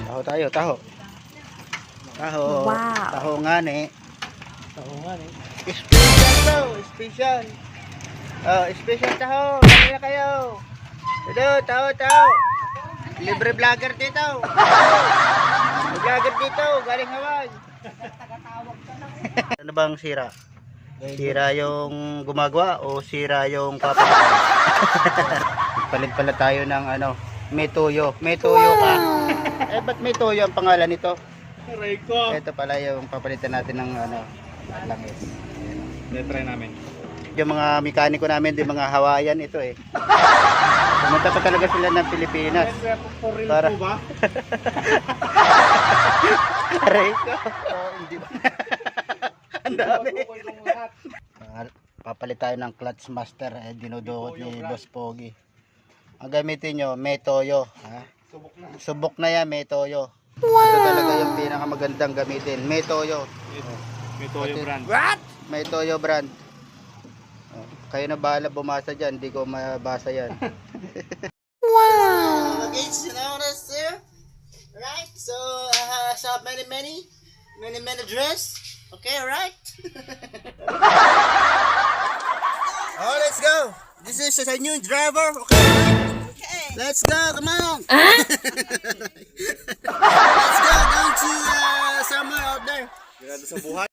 Taho tayo, taho. Taho. Wow. Taho nga ni. Taho nga eh. Special to, special. Oh, special taho. Kanina kayo. Ito, taho, taho. Libre vlogger dito. May vlogger dito, galing Hawaii. Ano bang sira? Sira yung gumagawa o sira yung papalitan? Palit pala tayo ng ano, may tuyo. May tuyo ka. Eh, ba't may tuyo ang pangalan nito? Aray ko. Ito pala yung papalitan natin ng ano, langis. Try namin. Yung mga mekaniko namin, di mga Hawaiian ito eh. Pumunta pa talaga sila ng Pilipinas. For real Para- po ba? Aray ko. Oh, hindi ba? Ang dami. Papalit tayo ng clutch master. Dinudukot ni Boss Pogi. Ang gamitin nyo, may toyo. Ha? Subok na yan, may toyo. Ito talaga yung pinakamagandang gamitin. May toyo. May Toyo brand. What? May toyo brand. Oh, kayo na bahala bumasa dyan. Hindi ko mabasa yan. Wow. Okay, so now that's there. Right? So, shop many dress. Okay, alright? Oh, let's go. This is a new driver. Okay. Let's go. Come on. Let's go down to somewhere out there. Ganado sa buhay.